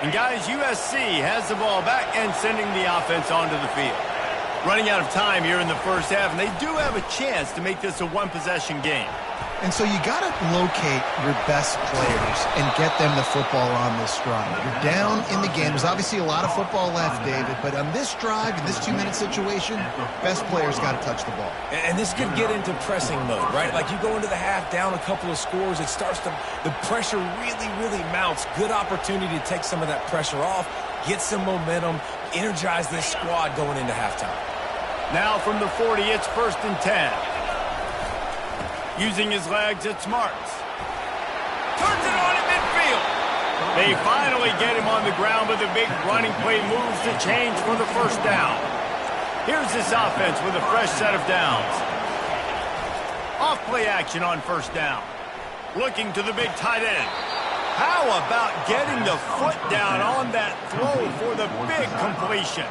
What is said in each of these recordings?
And guys, USC has the ball back and sending the offense onto the field. Running out of time here in the first half, and they do have a chance to make this a one-possession game. And so you got to locate your best players and get them the football on this drive. You're down in the game. There's obviously a lot of football left, David, but on this drive, in this 2-minute situation, best players got to touch the ball. And this could get into pressing mode, right? Like you go into the half, down a couple of scores, it starts to, the pressure really mounts. Good opportunity to take some of that pressure off, get some momentum, energize this squad going into halftime. Now from the 40, it's 1st and 10. Using his legs, it's Marks. Turns it on in midfield. They finally get him on the ground, but the big running play moves the change for the first down. Here's this offense with a fresh set of downs. Off play action on first down. Looking to the big tight end. How about getting the foot down on that throw for the big completion?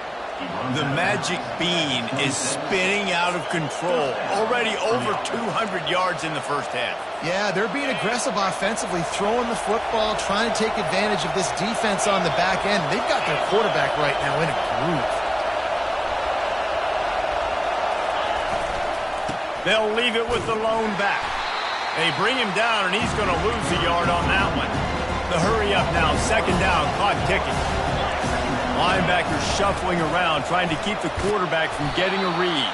The magic bean is spinning out of control. Already over 200 yards in the first half. Yeah, they're being aggressive offensively, throwing the football, trying to take advantage of this defense on the back end. They've got their quarterback right now in a groove. They'll leave it with the lone back. They bring him down, and he's going to lose a yard on that one. The hurry up now, 2nd down, clock ticking. Linebacker shuffling around, trying to keep the quarterback from getting a read.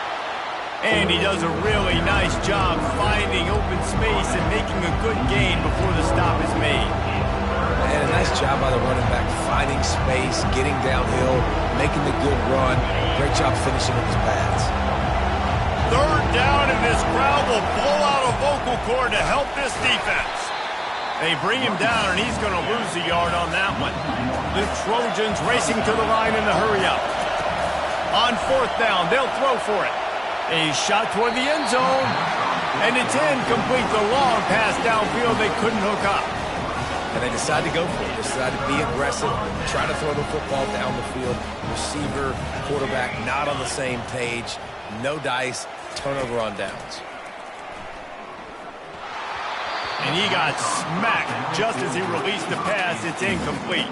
And he does a really nice job finding open space and making a good gain before the stop is made. And a nice job by the running back, finding space, getting downhill, making the good run. Great job finishing with his pads. 3rd down, and this crowd will blow out a vocal cord to help this defense. They bring him down, and he's going to lose a yard on that one. The Trojans racing to the line in the hurry-up. On 4th down, they'll throw for it. A shot toward the end zone, and it's incomplete. The long pass downfield they couldn't hook up. And they decide to go for it. They decide to be aggressive, try to throw the football down the field. Receiver, quarterback not on the same page. No dice, turnover on downs. And he got smacked just as he released the pass. It's incomplete.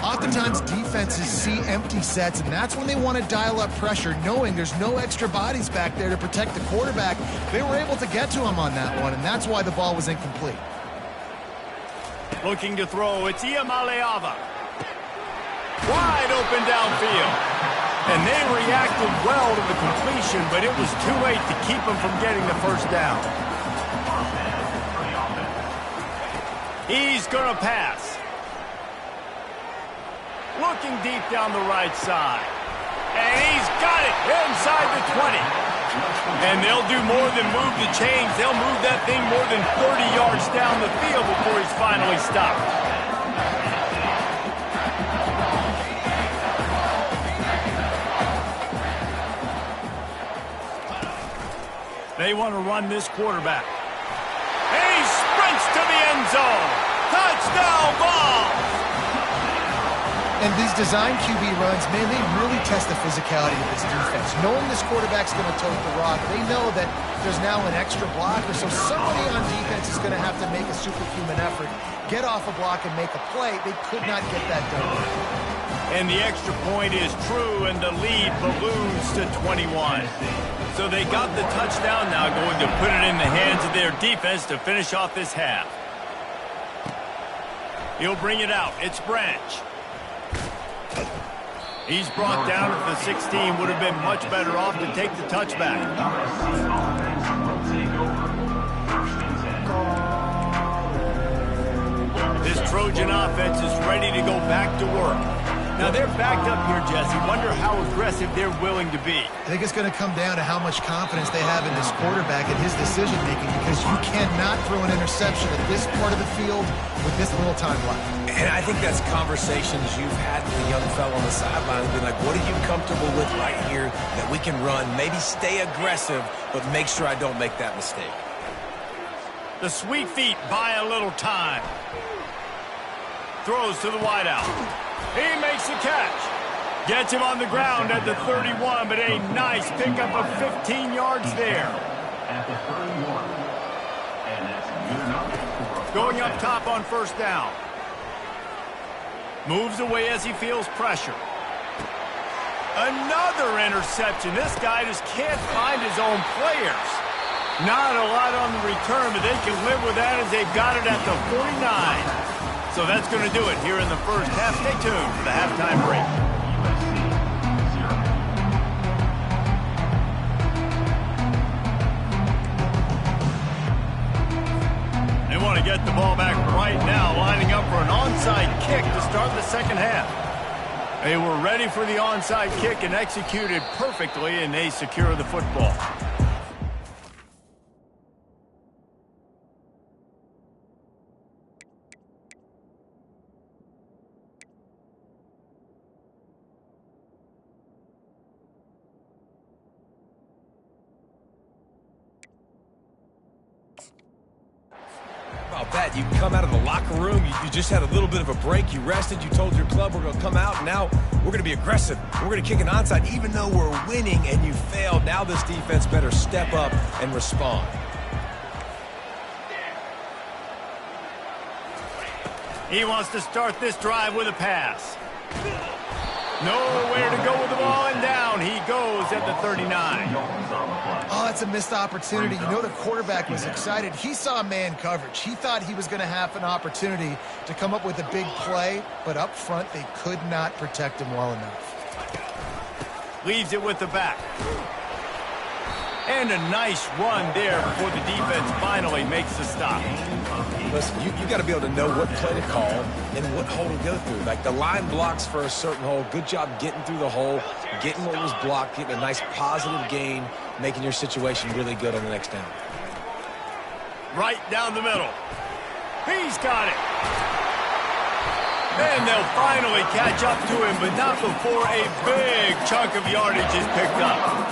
Oftentimes, defenses see empty sets, and that's when they want to dial up pressure, knowing there's no extra bodies back there to protect the quarterback. They were able to get to him on that one, and that's why the ball was incomplete. Looking to throw, it's Iamaleava. Wide open downfield. And they reacted well to the completion, but it was too late to keep him from getting the first down. He's going to pass. Looking deep down the right side. And he's got it inside the 20. And they'll do more than move the chains. They'll move that thing more than 30 yards down the field before he's finally stopped. They want to run this quarterback. And he sprints to the end zone. Touchdown ball! And these design QB runs, man, they really test the physicality of this defense. Knowing this quarterback's going to tote the rock, they know that there's now an extra blocker, so somebody on defense is going to have to make a superhuman effort, get off a block and make a play. They could not get that done. And the extra point is true, and the lead balloons to 21. So they got the touchdown, now going to put it in the hands of their defense to finish off this half. He'll bring it out. It's Branch. He's brought down at the 16. Would have been much better off to take the touchback. This Trojan offense is ready to go back to work. Now they're backed up here, Jesse. Wonder how aggressive they're willing to be. I think it's going to come down to how much confidence they have in this quarterback and his decision-making, because you cannot throw an interception at this part of the field with this little time left. And I think that's conversations you've had with a young fellow on the sideline. Be like, what are you comfortable with right here that we can run? Maybe stay aggressive, but make sure I don't make that mistake. The sweet feet buy a little time. Throws to the wideout. He makes the catch. Gets him on the ground at the 31, but a nice pickup of 15 yards there. At the 31. And that's good enough. Going up top on first down. Moves away as he feels pressure. Another interception. This guy just can't find his own players. Not a lot on the return, but they can live with that as they've got it at the 49. So that's going to do it here in the first half. Stay tuned for the halftime break. They want to get the ball back right now, lining up for an onside kick to start the second half. They were ready for the onside kick and executed perfectly, and they secure the football. About that, you come out of the locker room, you just had a little bit of a break, you rested, you told your club we're going to come out, and now we're going to be aggressive. We're going to kick an onside, even though we're winning and you failed. Now this defense better step up and respond. He wants to start this drive with a pass. Nowhere to go with the ball, and down he goes at the 39. Oh, that's a missed opportunity. You know the quarterback was excited. He saw man coverage. He thought he was going to have an opportunity to come up with a big play, but up front they could not protect him well enough. Leaves it with the back. And a nice run there before the defense finally makes the stop. Listen, you got to be able to know what play to call and what hole to go through. Like the line blocks for a certain hole. Good job getting through the hole, getting what was blocked, getting a nice positive gain, making your situation really good on the next down. Right down the middle. He's got it. And they'll finally catch up to him, but not before a big chunk of yardage is picked up.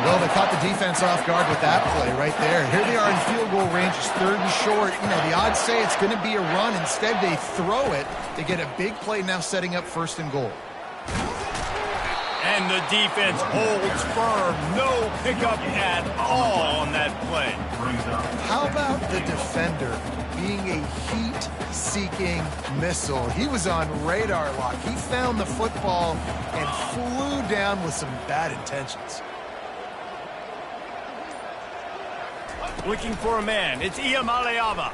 Well, they caught the defense off guard with that play right there. Here they are in field goal range. It's 3rd and short. You know, the odds say it's going to be a run. Instead, they throw it. They get a big play now setting up 1st and goal. And the defense holds firm. No pickup at all on that play. How about the defender being a heat-seeking missile? He was on radar lock. He found the football and flew down with some bad intentions. Looking for a man. It's Iamaleava.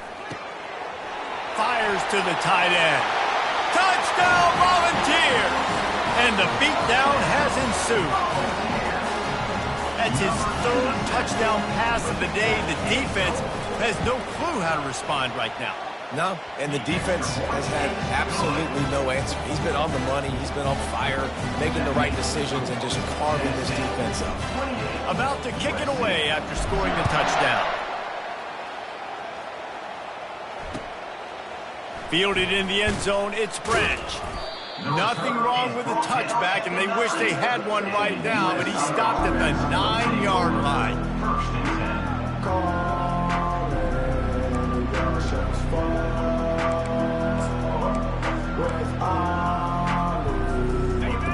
Fires to the tight end. Touchdown, Volunteers! And the beatdown has ensued. That's his 3rd touchdown pass of the day. The defense has no clue how to respond right now. No, and the defense has had absolutely no answer. He's been on the money. He's been on fire, making the right decisions and just carving this defense up. About to kick it away after scoring the touchdown. Fielded in the end zone, it's Branch. Nothing wrong with the touchback, and they wish they had one right now, but he stopped at the 9-yard line.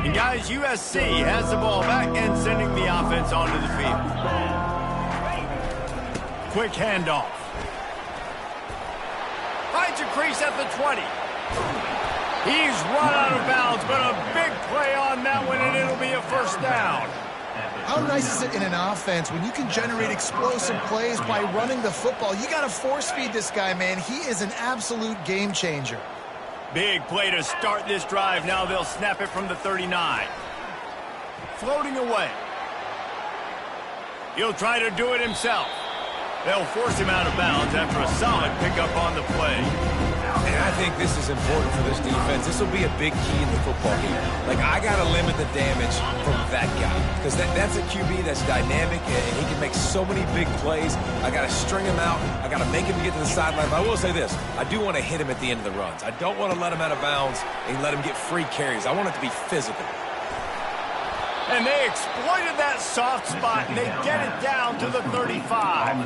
And guys, USC has the ball back and sending the offense onto the field. Quick handoff. Finds a crease at the 20. He's run out of bounds, but a big play on that one, and it'll be a 1st down. How nice is it in an offense when you can generate explosive plays by running the football? You got to force feed this guy, man. He is an absolute game changer. Big play to start this drive. Now they'll snap it from the 39. Floating away. He'll try to do it himself. They'll force him out of bounds after a solid pickup on the play. And I think this is important for this defense. This will be a big key in the football game. Like, I got to limit the damage from that guy. Because that's a QB that's dynamic, and he can make so many big plays. I got to string him out. I got to make him get to the sideline. But I will say this. I do want to hit him at the end of the runs. I don't want to let him out of bounds and let him get free carries. I want it to be physical. And they exploited that soft spot, and they get it down to the 35.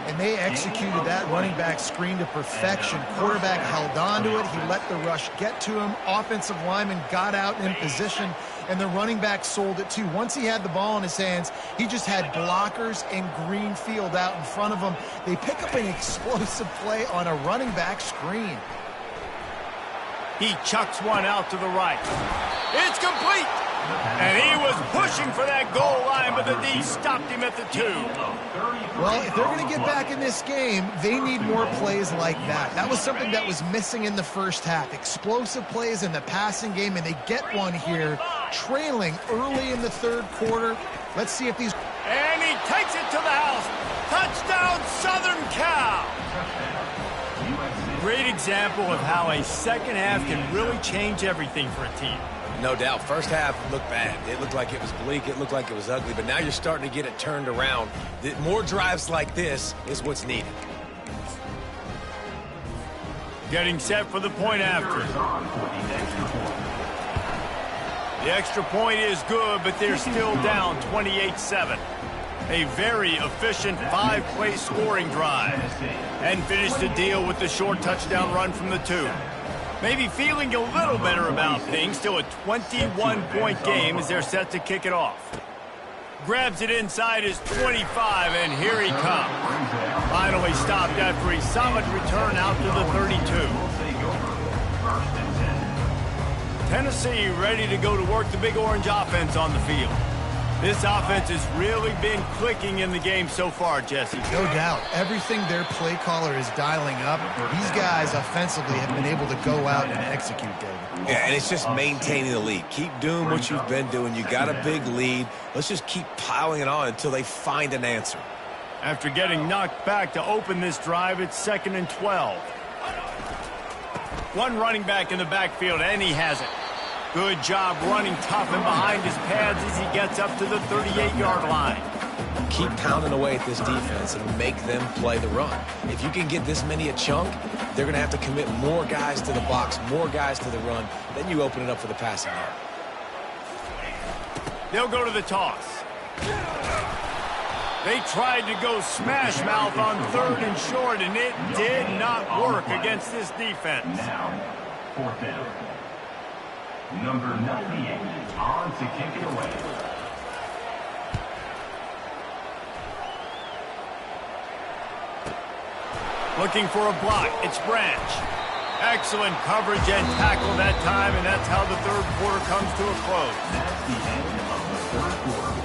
And they executed that running back screen to perfection. Quarterback held on to it. He let the rush get to him. Offensive lineman got out in position, and the running back sold it too. Once he had the ball in his hands, he just had blockers and green field out in front of him. They pick up an explosive play on a running back screen. He chucks one out to the right. It's complete. And he was pushing for that goal line, but the D stopped him at the 2. Well, if they're going to get back in this game, they need more plays like that. That was something that was missing in the first half. Explosive plays in the passing game, and they get one here, trailing early in the third quarter. Let's see if these... And he takes it to the house. Touchdown, Southern Cal. Great example of how a second half can really change everything for a team. No doubt. First half looked bad. It looked like it was bleak. It looked like it was ugly. But now you're starting to get it turned around. More drives like this is what's needed. Getting set for the point after. The extra point is good, but they're still down 28-7. A very efficient 5-play scoring drive. And finished the deal with the short touchdown run from the 2. Maybe feeling a little better about things. Still a 21-point game as they're set to kick it off. Grabs it inside his 25, and here he comes. Finally stopped after a solid return out to the 32. Tennessee ready to go to work the Big Orange offense on the field. This offense has really been clicking in the game so far, Jesse. No doubt. Everything their play caller is dialing up, these guys offensively have been able to go out and execute, David. Yeah, and it's just maintaining the lead. Keep doing what you've been doing. You got a big lead. Let's just keep piling it on until they find an answer. After getting knocked back to open this drive, it's 2nd and 12. One running back in the backfield, and he has it. Good job running tough and behind his pads as he gets up to the 38-yard line. Keep pounding away at this defense and make them play the run. If you can get this many a chunk, they're going to have to commit more guys to the box, more guys to the run. Then you open it up for the passing yard. They'll go to the toss. They tried to go smash mouth on 3rd and short, and it did not work against this defense. Now, 4th down. Number 98 on to kick it away. Looking for a block. It's Branch. Excellent coverage and tackle that time, and that's how the third quarter comes to a close. That's the end of the third quarter.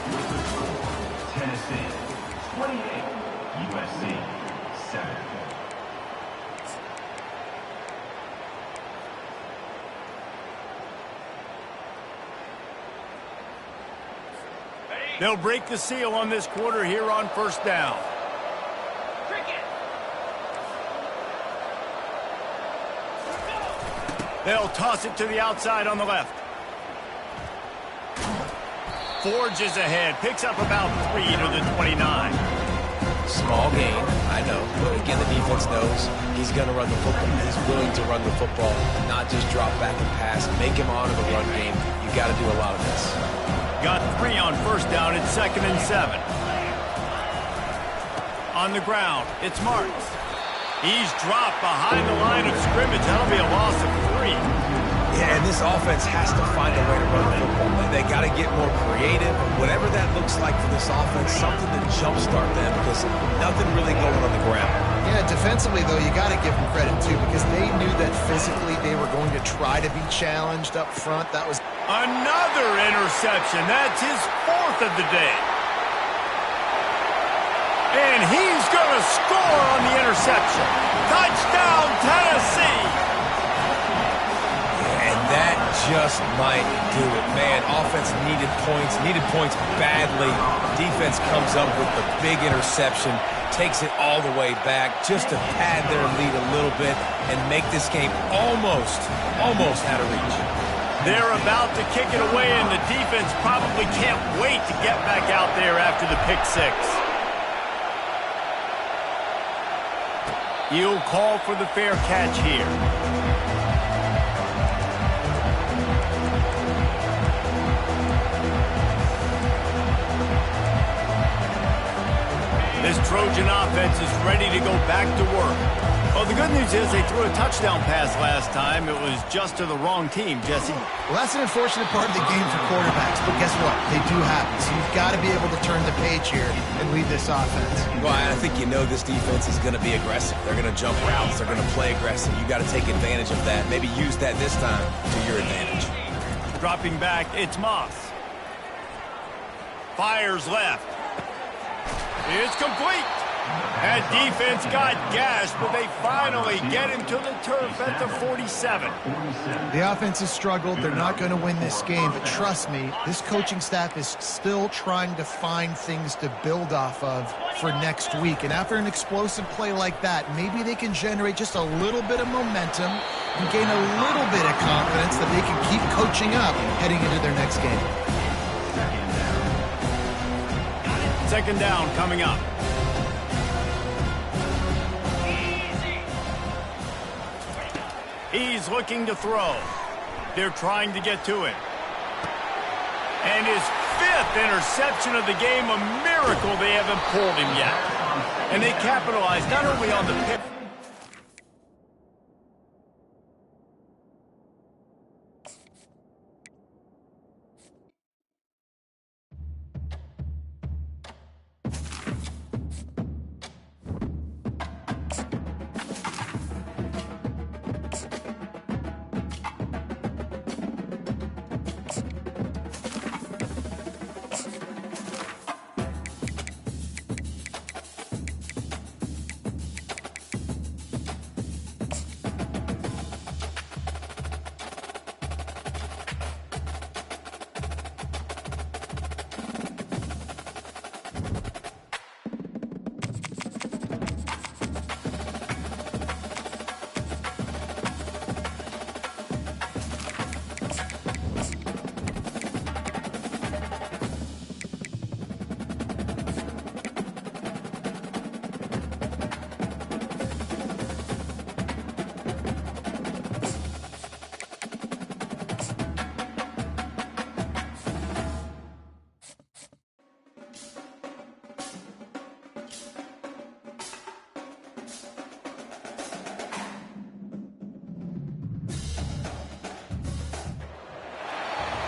With the score, Tennessee 28, USC 7. They'll break the seal on this quarter here on 1st down. They'll toss it to the outside on the left. Forges ahead, picks up about 3 to the 29. Small gain, I know. But again, the defense knows he's going to run the football. He's willing to run the football, not just drop back and pass. Make him honor the run game. You got to do a lot of this. Got 3 on 1st down. It's 2nd and 7. On the ground, it's Marks. He's dropped behind the line of scrimmage. That'll be a loss of 3. Yeah, and this offense has to find a way to run the football. They got to get more creative. Whatever that looks like for this offense, something to jumpstart them because nothing really going on the ground. Yeah, defensively, though, you got to give them credit, too, because they knew that physically they were going to try to be challenged up front. That was another interception. That's his 4th of the day. And he's going to score on the interception. Touchdown, Tennessee. And that just might do it. Man, offense needed points badly. Defense comes up with the big interception, takes it all the way back just to pad their lead a little bit and make this game almost out of reach. They're about to kick it away, and the defense probably can't wait to get back out there after the pick 6. He'll call for the fair catch here. This Trojan offense is ready to go back to work. Well, the good news is they threw a touchdown pass last time. It was just to the wrong team, Jesse. Well, that's an unfortunate part of the game for quarterbacks, but guess what? They do happen. So you've got to be able to turn the page here and lead this offense. Well, I think this defense is going to be aggressive. They're going to jump routes. They're going to play aggressive. You got to take advantage of that. Maybe use that this time to your advantage. Dropping back, it's Moss. Fires left. It's complete. That defense got gashed, but they finally get him to the turf at the 47. The offense has struggled. They're not going to win this game, but trust me, this coaching staff is still trying to find things to build off of for next week. And after an explosive play like that, maybe they can generate just a little bit of momentum and gain a little bit of confidence that they can keep coaching up heading into their next game. Second down coming up. He's looking to throw. They're trying to get to it. And his 5th interception of the game, a miracle they haven't pulled him yet. And they capitalized not only on the pick.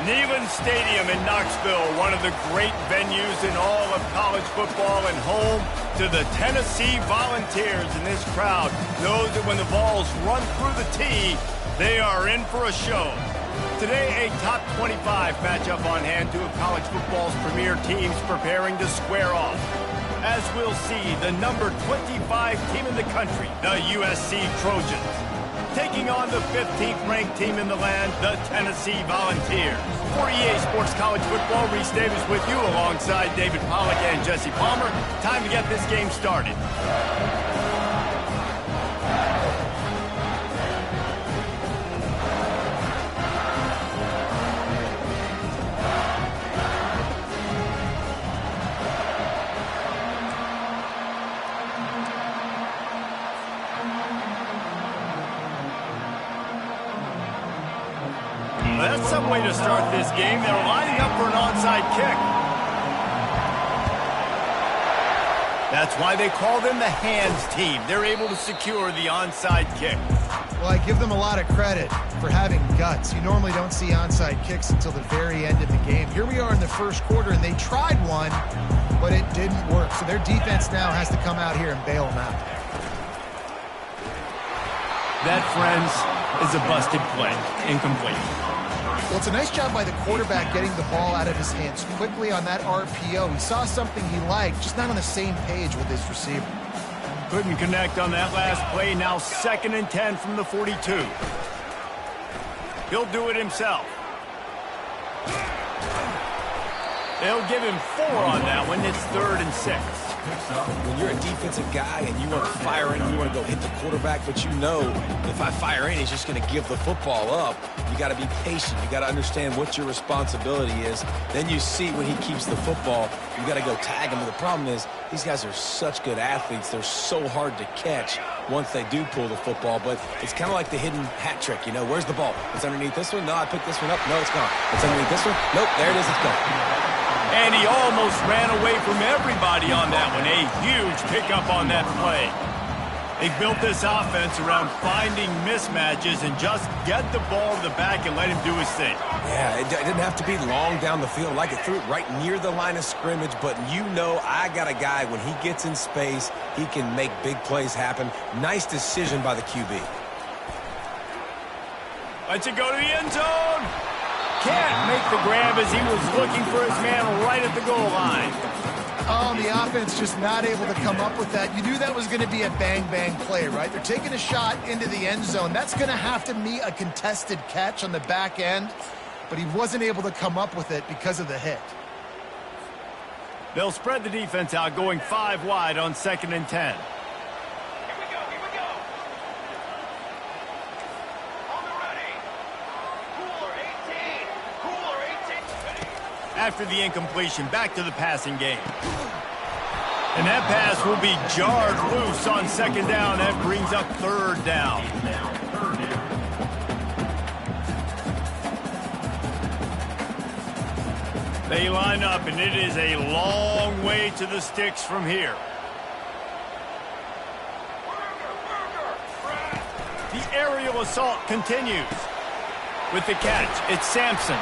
Neyland Stadium in Knoxville, one of the great venues in all of college football and home to the Tennessee Volunteers. And this crowd knows that when the balls run through the tee, they are in for a show. Today, a top 25 matchup on hand, two of college football's premier teams preparing to square off. As we'll see, the number 25 team in the country, the USC Trojans, taking on the 15th ranked team in the land, the Tennessee Volunteers. For EA Sports College Football, Reese Davis with you alongside David Pollack and Jesse Palmer. Time to get this game started. That's some way to start this game. They're lining up for an onside kick. That's why they call them the hands team. They're able to secure the onside kick. Well, I give them a lot of credit for having guts. You normally don't see onside kicks until the very end of the game. Here we are in the first quarter, and they tried one, but it didn't work. So their defense now has to come out here and bail them out. That, friends, is a busted play. Incomplete. Well, it's a nice job by the quarterback getting the ball out of his hands quickly on that RPO. He saw something he liked, just not on the same page with his receiver. Couldn't connect on that last play. Now 2nd and 10 from the 42. He'll do it himself. They'll give him 4 on that one. It's 3rd and 6. When you're a defensive guy and you want to fire in, you want to go hit the quarterback, but you know if I fire in, he's just going to give the football up. You got to be patient. You got to understand what your responsibility is. Then you see when he keeps the football, you got to go tag him. The problem is these guys are such good athletes. They're so hard to catch once they do pull the football, but it's kind of like the hidden hat trick. You know, where's the ball? It's underneath this one. No, I picked this one up. No, it's gone. It's underneath this one. Nope, there it is. It's gone. And he almost ran away from everybody on that one. A huge pickup on that play. They built this offense around finding mismatches and just get the ball to the back and let him do his thing. Yeah, it didn't have to be long down the field. Like it threw it right near the line of scrimmage, but you know I got a guy, when he gets in space, he can make big plays happen. Nice decision by the QB. Lets it go to the end zone. Can't make the grab as he was looking for his man right at the goal line. Oh, the offense just not able to come up with that. You knew that was going to be a bang-bang play, right? They're taking a shot into the end zone. That's going to have to be a contested catch on the back end, but he wasn't able to come up with it because of the hit. They'll spread the defense out, going 5 wide on 2nd and 10. After the incompletion, back to the passing game. And that pass will be jarred loose on 2nd down. That brings up 3rd down. They line up, and it is a long way to the sticks from here. The aerial assault continues. With the catch, it's Sampson.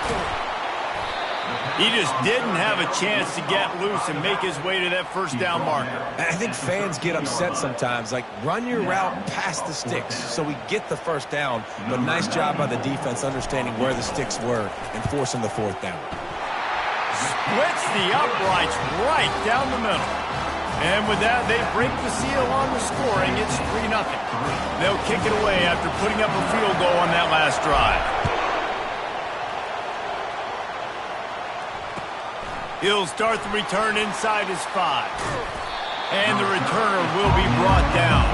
He just didn't have a chance to get loose and make his way to that 1st down marker. I think fans get upset sometimes. Like, run your route past the sticks so we get the 1st down. But nice job by the defense understanding where the sticks were and forcing the 4th down. Splits the uprights right down the middle. And with that, they break the seal on the scoring. It's 3-0. They'll kick it away after putting up a field goal on that last drive. He'll start the return inside his 5. And the returner will be brought down.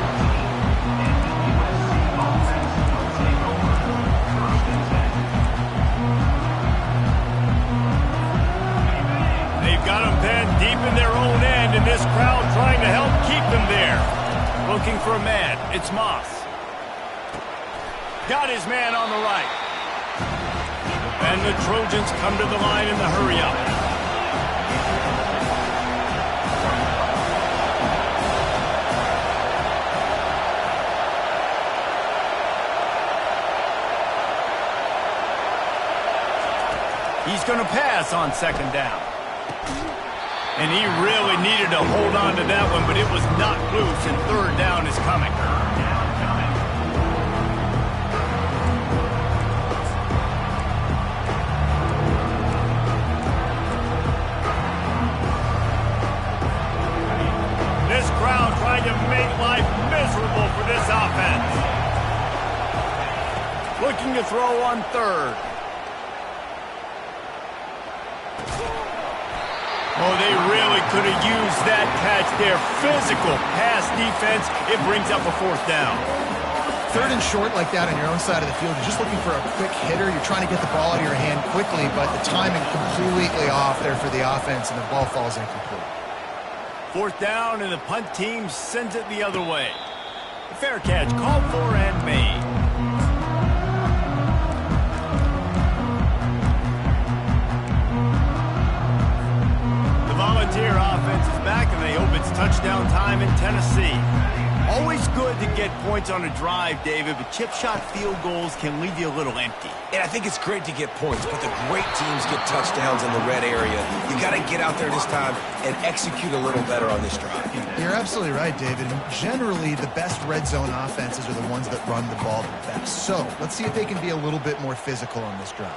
They've got him pinned deep in their own end, and this crowd trying to help keep them there. Looking for a man. It's Moss. Got his man on the right. And the Trojans come to the line in the hurry-up. He's going to pass on 2nd down. And he really needed to hold on to that one, but it was knocked loose, and 3rd down is coming. This crowd trying to make life miserable for this offense. Looking to throw on 3rd. Oh, they really could have used that catch there. Physical pass defense. It brings up a 4th down. 3rd and short like that on your own side of the field. You're just looking for a quick hitter. You're trying to get the ball out of your hand quickly, but the timing completely off there for the offense, and the ball falls incomplete. 4th down, and the punt team sends it the other way. A fair catch called for and made. Volunteer offense is back, and they hope it's touchdown time in Tennessee. Always good to get points on a drive, David, but chip shot field goals can leave you a little empty. And I think it's great to get points, but the great teams get touchdowns in the red area. You got to get out there this time and execute a little better on this drive. You're absolutely right, David. And generally, the best red zone offenses are the ones that run the ball the best. So let's see if they can be a little bit more physical on this drive.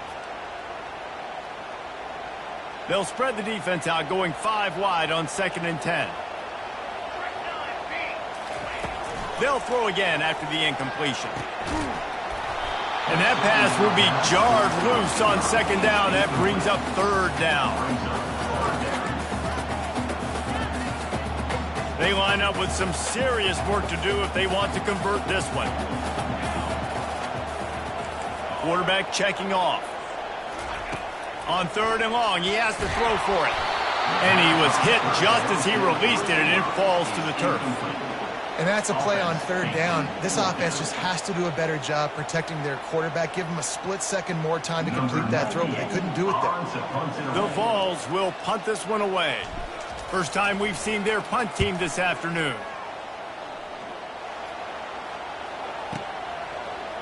They'll spread the defense out, going 5 wide on 2nd and 10. They'll throw again after the incompletion. And that pass will be jarred loose on 2nd down. That brings up 3rd down. They line up with some serious work to do if they want to convert this one. Quarterback checking off. On 3rd and long, he has to throw for it. And he was hit just as he released it, and it falls to the turf. And that's a play on 3rd down. This offense just has to do a better job protecting their quarterback. Give him a split second more time to complete that throw, but they couldn't do it there. The Vols will punt this one away. First time we've seen their punt team this afternoon.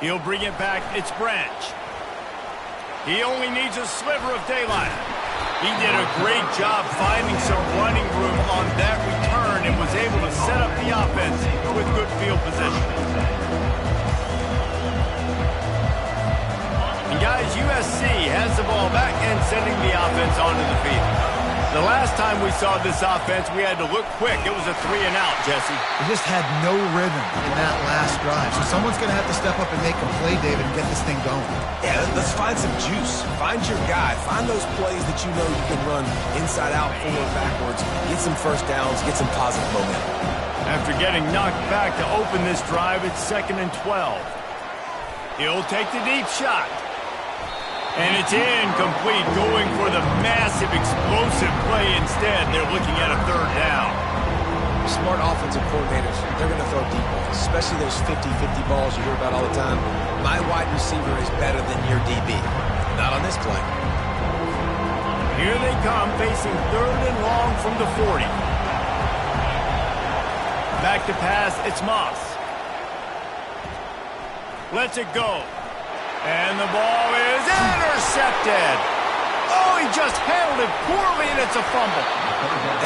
He'll bring it back. It's Branch. He only needs a sliver of daylight. He did a great job finding some running room on that return and was able to set up the offense with good field position. And guys, USC has the ball back and sending the offense onto the field. The last time we saw this offense, we had to look quick. It was a 3-and-out, Jesse. They just had no rhythm in that last drive. So someone's going to have to step up and make a play, David, and get this thing going. Yeah, let's find some juice. Find your guy. Find those plays that you know you can run inside out, forward, backwards. Get some first downs. Get some positive momentum. After getting knocked back to open this drive, it's 2nd and 12. He'll take the deep shot. And it's incomplete, going for the massive, explosive play instead. They're looking at a 3rd down. Smart offensive coordinators, they're going to throw deep balls, especially those 50-50 balls you hear about all the time. My wide receiver is better than your DB. Not on this play. Here they come, facing 3rd and long from the 40. Back to pass, it's Moss. Lets it go. And the ball is intercepted. Oh, he just handled it poorly, and it's a fumble.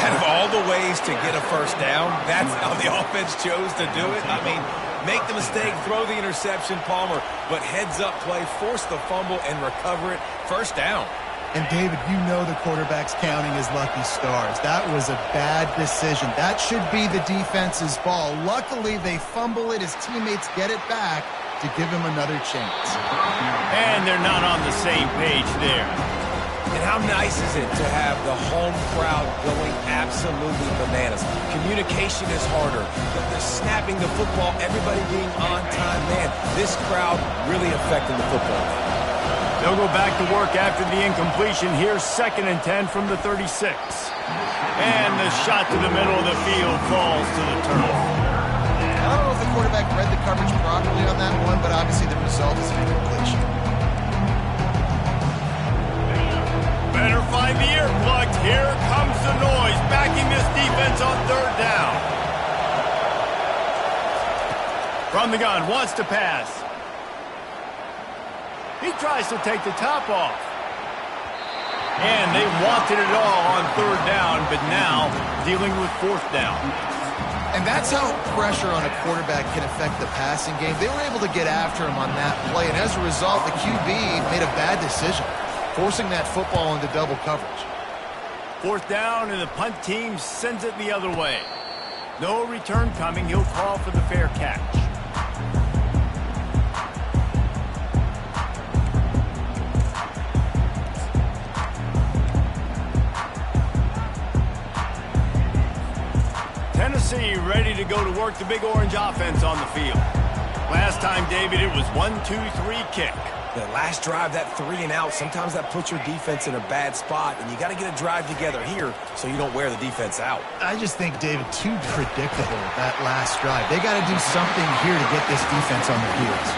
Out of all the ways to get a first down, that's how the offense chose to do it. I mean, make the mistake, throw the interception, Palmer, but heads-up play, force the fumble, and recover it. First down. And, David, you know the quarterback's counting his lucky stars. That was a bad decision. That should be the defense's ball. Luckily, they fumble it. His teammates get it back to give him another chance. And they're not on the same page there. And how nice is it to have the home crowd going absolutely bananas? Communication is harder. They're snapping the football, everybody being on time. Man, this crowd really affecting the football. They'll go back to work after the incompletion. Here's 2nd and 10 from the 36. And the shot to the middle of the field falls to the turf. I don't know if the quarterback read the coverage properly on that one, but obviously the result is an incompletion. Better find the earplugs. Here comes the noise, backing this defense on 3rd down. From the gun, wants to pass. He tries to take the top off. And they wanted it all on 3rd down, but now dealing with 4th down. And that's how pressure on a quarterback can affect the passing game. They were able to get after him on that play, and as a result, the QB made a bad decision, forcing that football into double coverage. 4th down, and the punt team sends it the other way. No return coming. He'll call for the fair catch. Tennessee ready to go to work the Big Orange offense on the field. Last time, David, it was 1-2-3 kick. The last drive, that 3-and-out, sometimes that puts your defense in a bad spot, and you got to get a drive together here so you don't wear the defense out. I just think, David, too predictable, that last drive. They got to do something here to get this defense on their heels.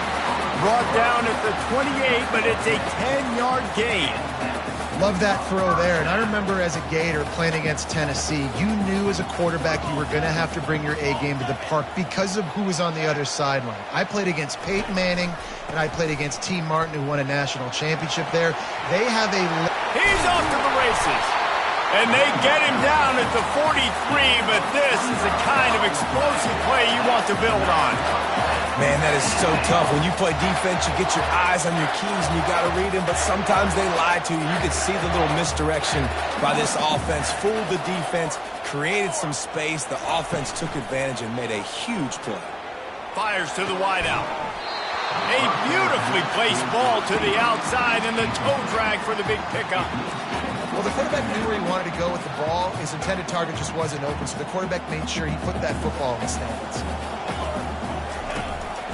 Brought down at the 28, but it's a 10-yard gain. Love that throw there. And I remember as a Gator playing against Tennessee, you knew as a quarterback you were going to have to bring your A game to the park because of who was on the other sideline. I played against Peyton Manning, and I played against T. Martin, who won a national championship there. They have a... He's off to the races. And they get him down at the 43, but this is the kind of explosive play you want to build on. Man, that is so tough. When you play defense, you get your eyes on your keys and you got to read them, but sometimes they lie to you. You can see the little misdirection by this offense, fooled the defense, created some space. The offense took advantage and made a huge play. Fires to the wideout. A beautifully placed ball to the outside and the toe drag for the big pickup. Well, the quarterback knew where he wanted to go with the ball. His intended target just wasn't open, so the quarterback made sure he put that football in the stands.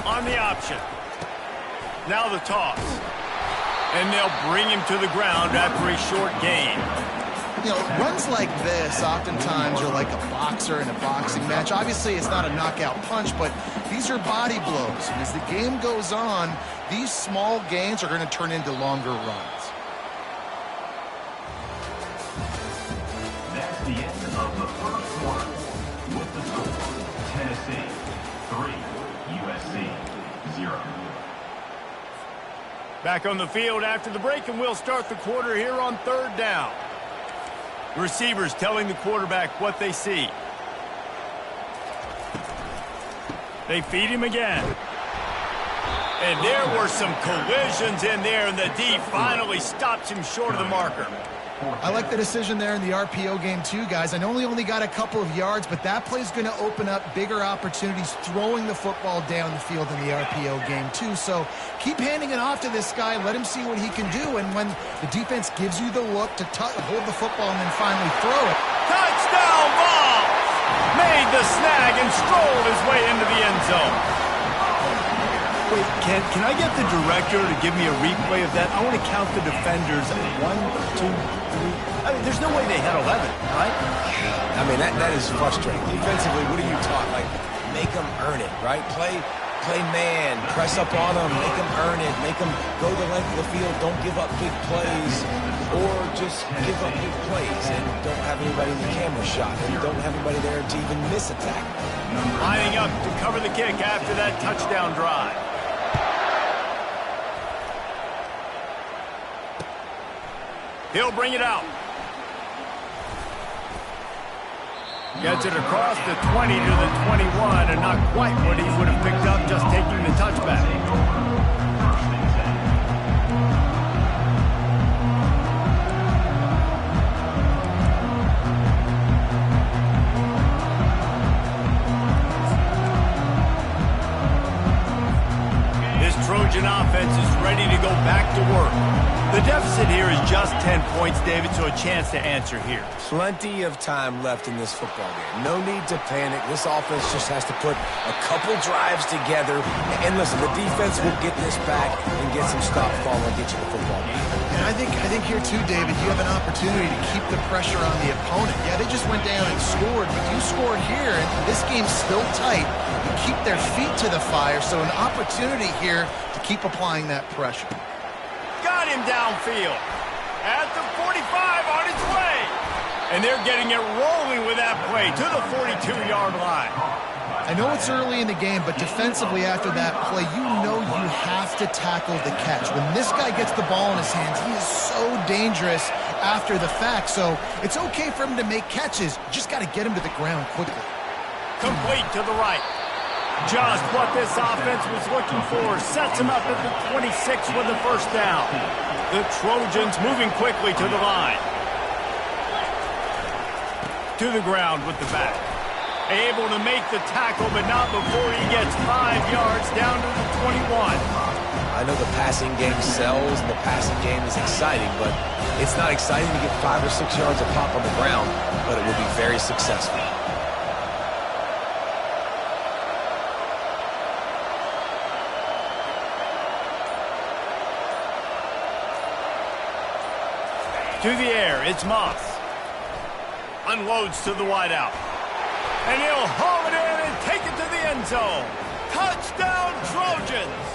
On the option. Now the toss. And they'll bring him to the ground after a short gain. You know, runs like this oftentimes are like a boxer in a boxing match. Obviously, it's not a knockout punch, but these are body blows. And as the game goes on, these small gains are going to turn into longer runs. That's the end of the first quarter. With the score, Tennessee 3, USC 0. Back on the field after the break, and we'll start the quarter here on 3rd down. Receivers telling the quarterback what they see. They feed him again. And there were some collisions in there, and the D finally stops him short of the marker. I like the decision there in the RPO game too, guys. I know he only got a couple of yards, but that play's going to open up bigger opportunities throwing the football down the field in the RPO game too. So keep handing it off to this guy. Let him see what he can do. And when the defense gives you the look to hold the football and then finally throw it. Touchdown ball! Made the snag and strolled his way into the end zone. Wait, can I get the director to give me a replay of that? I want to count the defenders. 1, 2, 3. I mean, there's no way they had 11, right? I mean, that is frustrating. Defensively, what are you taught? Like, make them earn it, right? Play man, press up on them, make them earn it, make them go the length of the field, don't give up big plays, or just give up big plays and don't have anybody in the camera shot and don't have anybody there to even miss a tackle. Lining up to cover the kick after that touchdown drive. He'll bring it out. Gets it across the 20 to the 21, and not quite what he would have picked up just taking the touchback. This Trojan offense is ready to go back to work. The deficit here is just 10 points, David, so a chance to answer here. Plenty of time left in this football game. No need to panic. This offense just has to put a couple drives together. And listen, the defense will get this back and get some stop fall and get you the football game. And I think here too, David, you have an opportunity to keep the pressure on the opponent. Yeah, they just went down and scored, but you scored here, and this game's still tight. You keep their feet to the fire, so an opportunity here to keep applying that pressure. Got him downfield. At the 45 on its way. And they're getting it rolling with that play to the 42-yard line. I know it's early in the game, but defensively after that play, you know you have to tackle the catch. When this guy gets the ball in his hands, he is so dangerous after the fact. So it's okay for him to make catches. You just got to get him to the ground quickly. Complete to the right. Just what this offense was looking for. Sets him up at the 26 with the first down. The Trojans moving quickly to the line. To the ground with the back. Able to make the tackle, but not before he gets 5 yards down to the 21. I know the passing game sells and the passing game is exciting, but it's not exciting to get 5 or 6 yards of pop on the ground, but it will be very successful. To the air, it's Moss. Unloads to the wideout. And he'll haul it in and take it to the end zone. Touchdown, Trojans!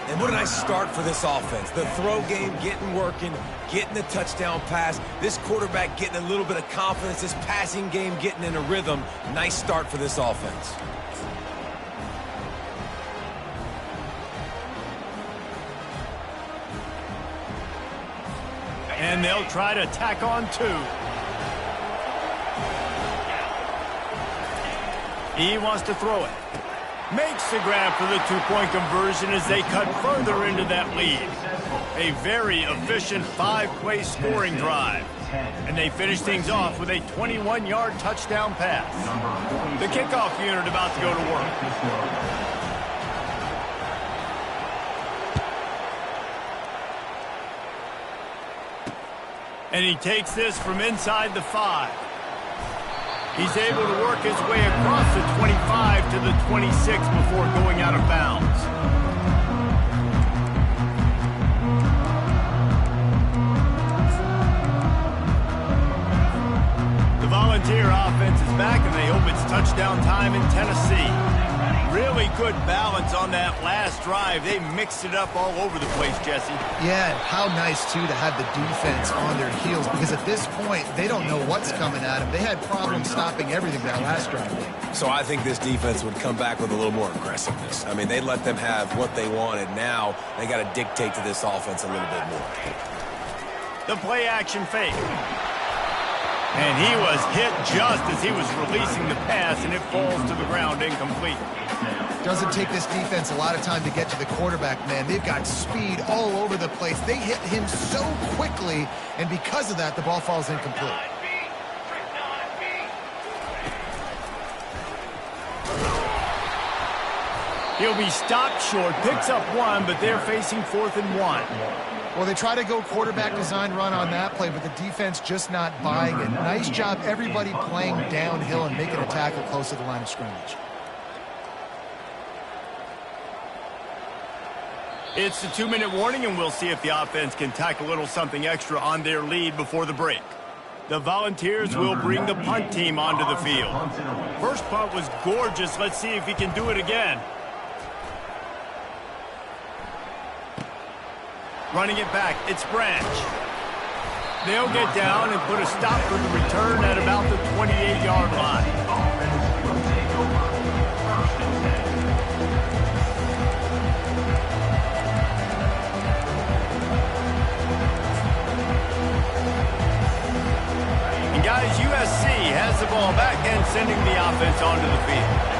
And what a nice start for this offense. The throw game getting working, getting the touchdown pass. This quarterback getting a little bit of confidence. This passing game getting in a rhythm. Nice start for this offense. And they'll try to tack on 2. He wants to throw it. Makes the grab for the 2-point conversion as they cut further into that lead. A very efficient 5-play scoring drive. And they finish things off with a 21-yard touchdown pass. The kickoff unit about to go to work. And he takes this from inside the 5. He's able to work his way across the 25 to the 26 before going out of bounds. The Volunteer offense is back, and they hope it's touchdown time in Tennessee. Really good balance on that last drive. They mixed it up all over the place, Jesse. Yeah, how nice, too, to have the defense on their heels, because at this point, they don't know what's coming at them. They had problems stopping everything that last drive. So I think this defense would come back with a little more aggressiveness. I mean, they let them have what they wanted. Now they got to dictate to this offense a little bit more. The play-action fake. And he was hit just as he was releasing the pass, and it falls to the ground incomplete. Doesn't take this defense a lot of time to get to the quarterback, man. They've got speed all over the place. They hit him so quickly, and because of that, the ball falls incomplete. He'll be stopped short, picks up one, but they're facing 4th and 1. Well, they try to go quarterback design run on that play, but the defense just not buying it. Nice job, everybody playing downhill and making a tackle close to the line of scrimmage. It's the 2-minute warning, and we'll see if the offense can tack a little something extra on their lead before the break. The Volunteers will bring the punt team onto the field. First punt was gorgeous. Let's see if he can do it again. Running it back, it's Branch. They'll get down and put a stop for the return at about the 28-yard line. And guys, USC has the ball back and sending the offense onto the field.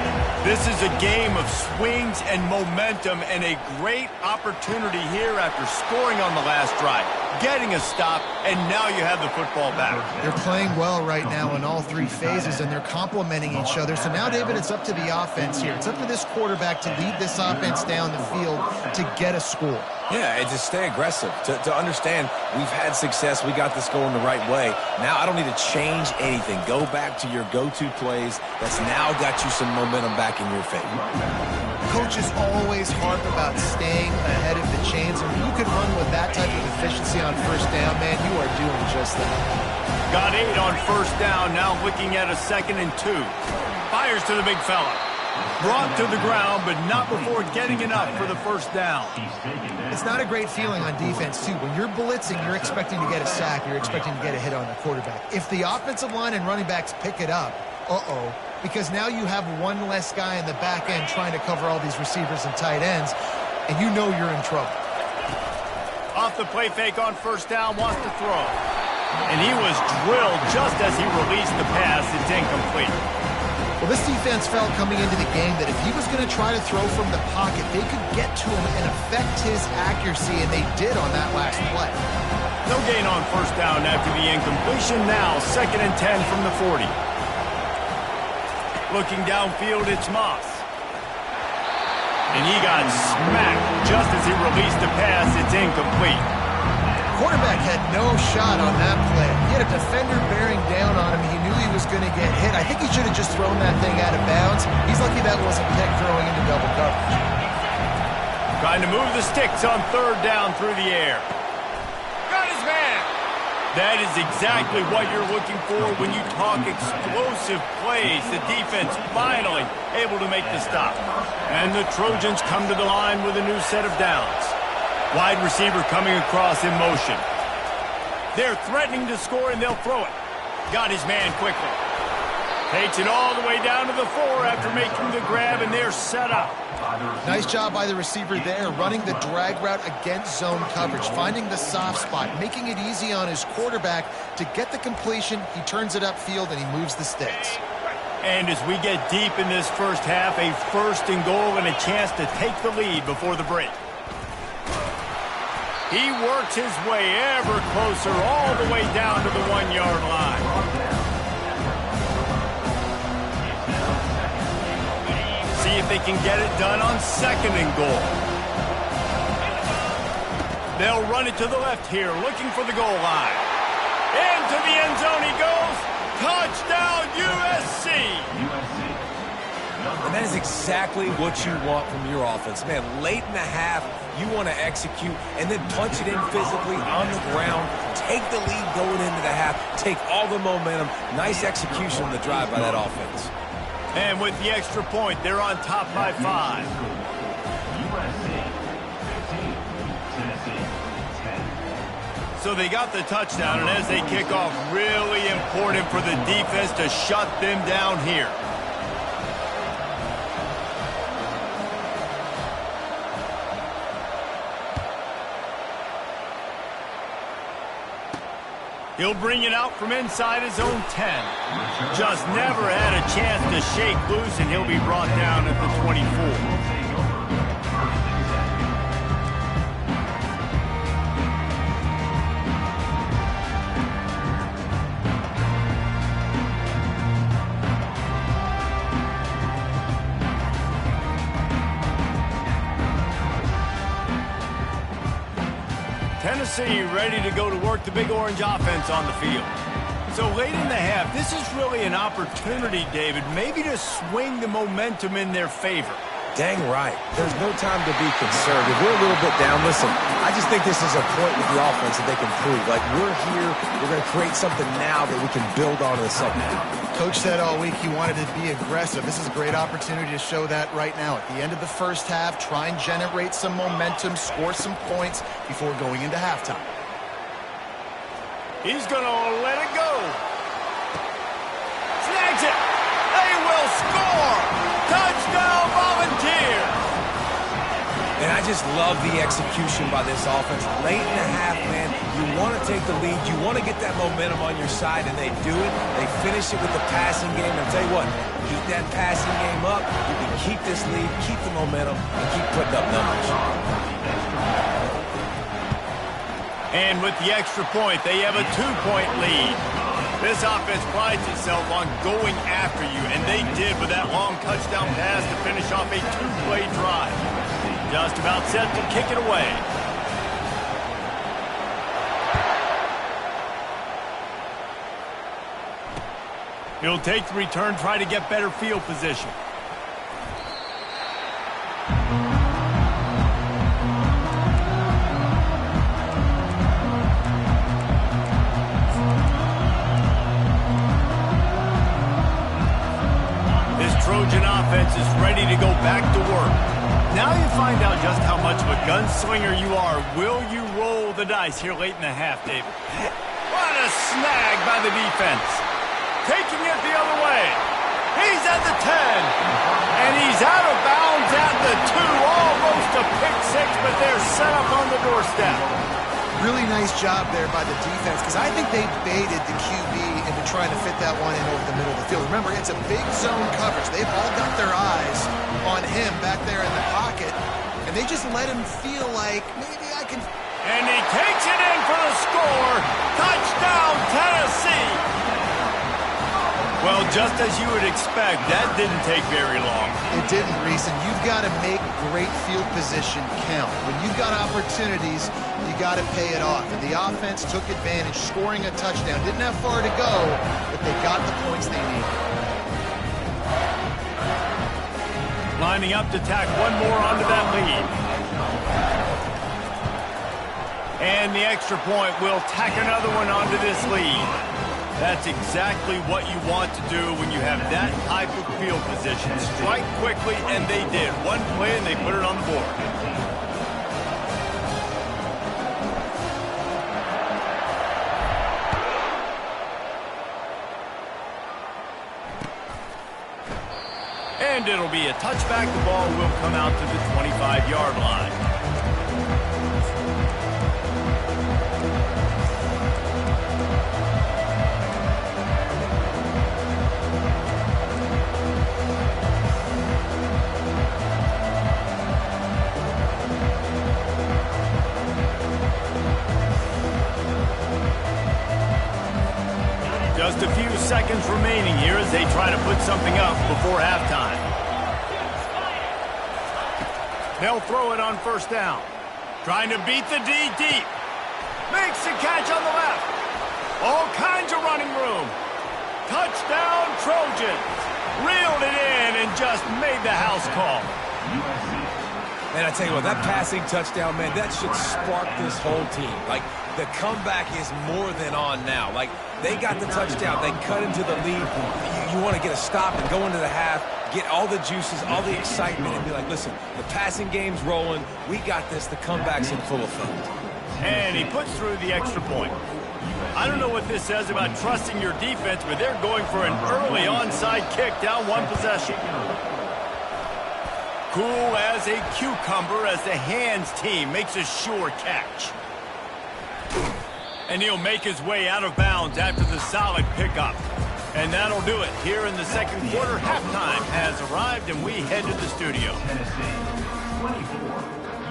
This is a game of swings and momentum, and a great opportunity here after scoring on the last drive, getting a stop, and now you have the football back. They're playing well right now in all three phases, and they're complementing each other. So now, David, it's up to the offense here. It's up to this quarterback to lead this offense down the field to get a score. Yeah, and to stay aggressive, to understand we've had success, we got this going the right way. Now I don't need to change anything. Go back to your go-to plays. That's now got you some momentum back in your favor. Coaches always harp about staying ahead of the chains, and when you can run with that type of efficiency on first down, man, you are doing just that. Got 8 on first down, now looking at a 2nd and 2. Fires to the big fella. Brought to the ground, but not before getting enough for the first down. It's not a great feeling on defense, too. When you're blitzing, you're expecting to get a sack. You're expecting to get a hit on the quarterback. If the offensive line and running backs pick it up, because now you have one less guy in the back end trying to cover all these receivers and tight ends, and you know you're in trouble. Off the play fake on first down, wants to throw. And he was drilled just as he released the pass. It's incomplete. Well, this defense felt coming into the game that if he was going to try to throw from the pocket, they could get to him and affect his accuracy, and they did on that last play. No gain on first down after the incompletion. Now 2nd and 10 from the 40. Looking downfield, it's Moss. And he got smacked just as he released the pass. It's incomplete. Quarterback had no shot on that play. He had a defender bearing down on him. He knew he was going to get hit. I think he should have just thrown that thing out of bounds. He's lucky that wasn't picked throwing into double coverage. Trying to move the sticks on 3rd down through the air. Got his man. That is exactly what you're looking for when you talk explosive plays. The defense finally able to make the stop. And the Trojans come to the line with a new set of downs. Wide receiver coming across in motion. They're threatening to score, and they'll throw it. Got his man quickly. Takes it all the way down to the 4 after making the grab, and they're set up. Nice job by the receiver there, running the drag route against zone coverage, finding the soft spot, making it easy on his quarterback to get the completion. He turns it upfield, and he moves the sticks. And as we get deep in this first half, a 1st and goal and a chance to take the lead before the break. He works his way ever closer all the way down to the 1-yard line. See if they can get it done on 2nd and goal. They'll run it to the left here, looking for the goal line. Into the end zone he goes. Touchdown, USC! And that is exactly what you want from your offense. Man, late in the half, you want to execute and then punch it in physically on the ground, take the lead going into the half, take all the momentum. Nice execution on the drive by that offense. And with the extra point, they're on top by 5. USC 15, Tennessee 10. So they got the touchdown, and as they kick off, really important for the defense to shut them down here. He'll bring it out from inside his own 10. Just never had a chance to shake loose, and he'll be brought down at the 24. Tennessee ready to go to work the Big Orange offense on the field. So late in the half, this is really an opportunity, David, maybe to swing the momentum in their favor. Dang right. There's no time to be concerned. If we're a little bit down, listen, I just think this is a point with the offense that they can prove. Like, we're here, we're going to create something now that we can build on in the second half. Coach said all week he wanted to be aggressive. This is a great opportunity to show that right now. At the end of the first half, try and generate some momentum, score some points before going into halftime. He's going to let it go. Snags it. They will score. Touchdown, Volunteers. And I just love the execution by this offense. Late in the half, man, you want to take the lead. You want to get that momentum on your side, and they do it. They finish it with the passing game. And I'll tell you what, keep that passing game up. You can keep this lead, keep the momentum, and keep putting up numbers. And with the extra point, they have a 2-point lead. This offense prides itself on going after you, and they did with that long touchdown pass to finish off a 2-play drive. Just about set to kick it away. He'll take the return, try to get better field position. Trojan offense is ready to go back to work. Now you find out just how much of a gunslinger you are. Will you roll the dice here late in the half, David? What a snag by the defense. Taking it the other way. He's at the 10. And he's out of bounds at the 2. Almost a pick six, but they're set up on the doorstep. Really nice job there by the defense, because I think they baited the QB into trying to fit that one in over the middle of the field. Remember, it's a big zone coverage. They've all got their eyes on him back there in the pocket, and they just let him feel like, maybe I can... And he takes it in for the score. Touchdown, Tennessee. Well, just as you would expect, that didn't take very long. It didn't, Reese, and you've got to make great field position count. When you've got opportunities, you got to pay it off. And the offense took advantage, scoring a touchdown. Didn't have far to go, but they got the points they needed. Lining up to tack one more onto that lead. And the extra point will tack another one onto this lead. That's exactly what you want to do when you have that type of field position. Strike quickly, and they did. One play, and they put it on the board. And it'll be a touchback. The ball will come out to the 25-yard line. Just a few seconds remaining here as they try to put something up before halftime. They'll throw it on first down. Trying to beat the D deep. Makes the catch on the left. All kinds of running room. Touchdown, Trojans. Reeled it in and just made the house call. Man, I tell you what, that passing touchdown, man, that should spark this whole team. Like, the comeback is more than on now. Like, they got the touchdown. They cut into the lead. You want to get a stop and go into the half, get all the juices, all the excitement, and be like, listen, the passing game's rolling. We got this. The comeback's in full effect. And he puts through the extra point. I don't know what this says about trusting your defense, but they're going for an early onside kick down one possession. Cool as a cucumber as the hands team makes a sure catch. And he'll make his way out of bounds after the solid pickup. And that'll do it here in the second quarter. Halftime has arrived, and we head to the studio. Tennessee 24,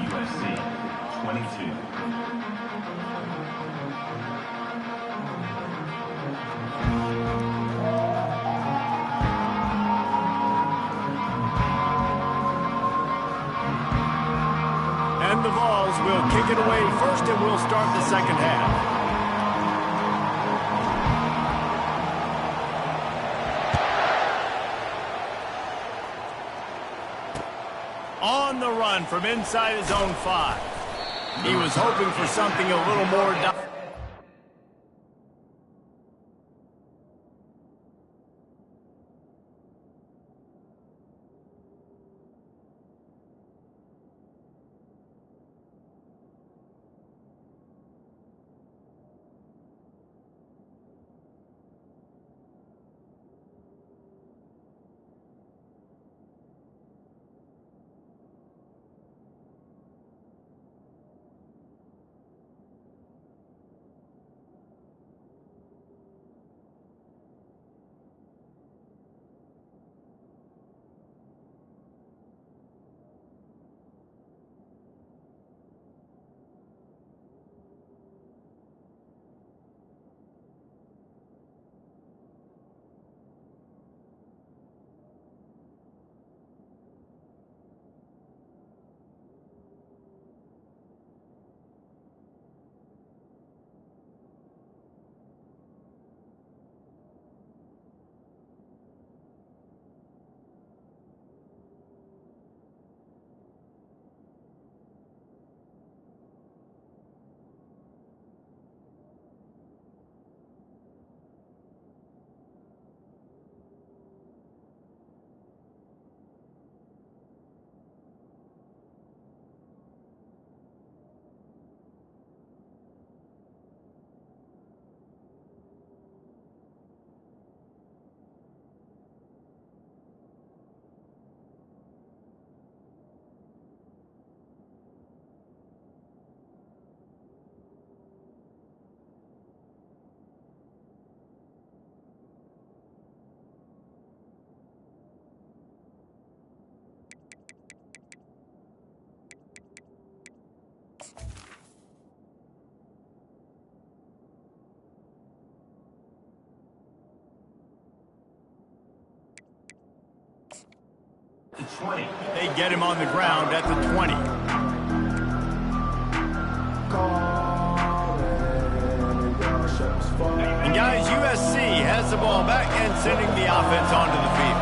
USC 22. And the Vols will kick it away first, and we'll start the second half. On the run from inside his own 5. He was hoping for something a little more. They get him on the ground at the 20. And guys, USC has the ball back and sending the offense onto the field.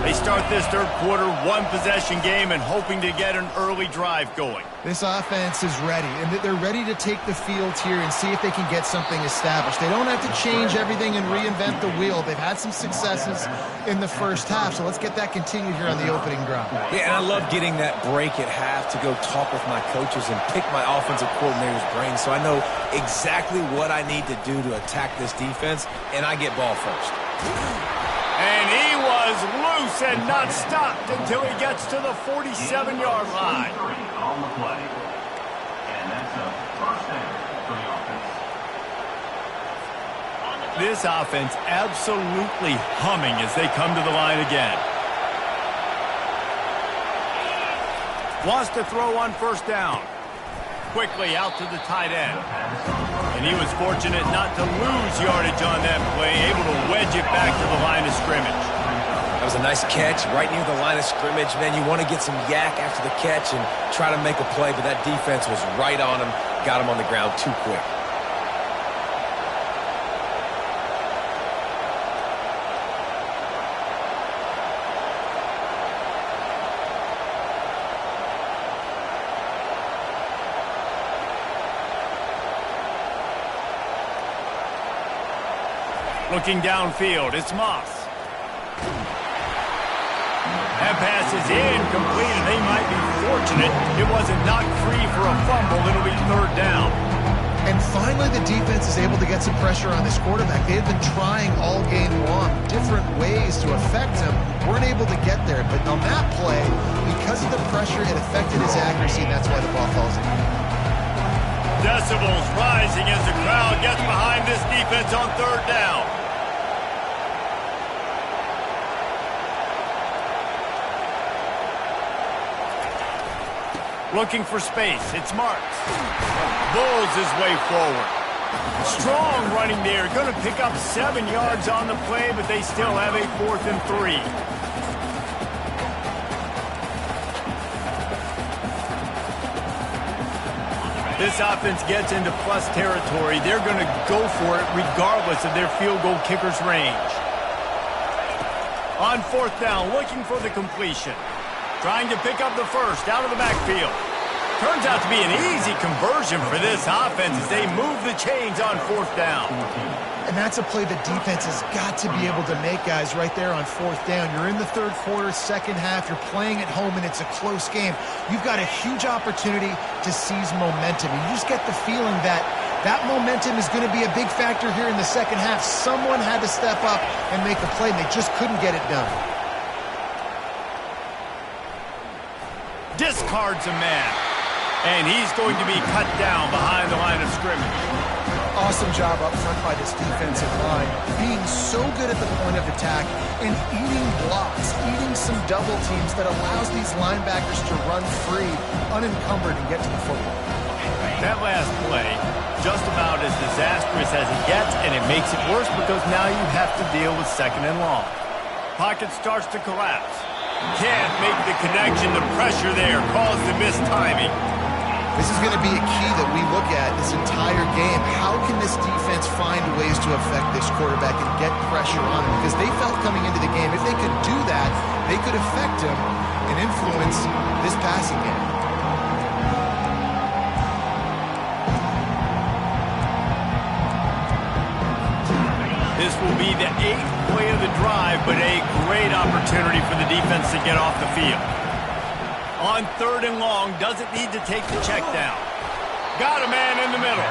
They start this third quarter one-possession game and hoping to get an early drive going. This offense is ready, and they're ready to take the field here and see if they can get something established. They don't have to change everything and reinvent the wheel. They've had some successes in the first half, so let's get that continued here on the opening drive. Yeah, and I love getting that break at half to go talk with my coaches and pick my offensive coordinator's brain so I know exactly what I need to do to attack this defense, and I get ball first. And he was loose and not stopped until he gets to the 47-yard line. On the play. And that's a first down for the offense. This offense absolutely humming as they come to the line again. Wants to throw on first down. Quickly out to the tight end. And he was fortunate not to lose yardage on that play, able to wedge it back to the line of scrimmage. That was a nice catch right near the line of scrimmage. Man, you want to get some yak after the catch and try to make a play, but that defense was right on him, got him on the ground too quick. Looking downfield, it's Moss. That pass is incomplete, and they might be fortunate it wasn't knocked free for a fumble. It'll be third down. And finally, the defense is able to get some pressure on this quarterback. They had been trying all game long, different ways to affect him. Weren't able to get there. But on that play, because of the pressure, it affected his accuracy, and that's why the ball falls in. Decibels rising as the crowd gets behind this defense on third down. Looking for space, it's Marks. Bulls his way forward. Strong running there, going to pick up 7 yards on the play, but they still have a 4th and 3. This offense gets into plus territory. They're going to go for it regardless of their field goal kicker's range. On 4th down, looking for the completion. Trying to pick up the first out of the backfield. Turns out to be an easy conversion for this offense as they move the chains on 4th down. And that's a play the defense has got to be able to make, guys, right there on 4th down. You're in the third quarter, second half. You're playing at home, and it's a close game. You've got a huge opportunity to seize momentum. You just get the feeling that that momentum is going to be a big factor here in the second half. Someone had to step up and make a play, and they just couldn't get it done. Discards a man, and he's going to be cut down behind the line of scrimmage. Awesome job up front by this defensive line, being so good at the point of attack and eating blocks, eating some double teams that allows these linebackers to run free, unencumbered, and get to the football. That last play, just about as disastrous as it gets, and it makes it worse because now you have to deal with 2nd and long. Pocket starts to collapse. Can't make the connection. The pressure there caused the missed timing. This is going to be a key that we look at this entire game. How can this defense find ways to affect this quarterback and get pressure on him? Because they felt coming into the game, if they could do that, they could affect him and influence this passing game. This will be the 8th play of the drive, but a great opportunity for the defense to get off the field. On 3rd and long, doesn't need to take the check down. Got a man in the middle.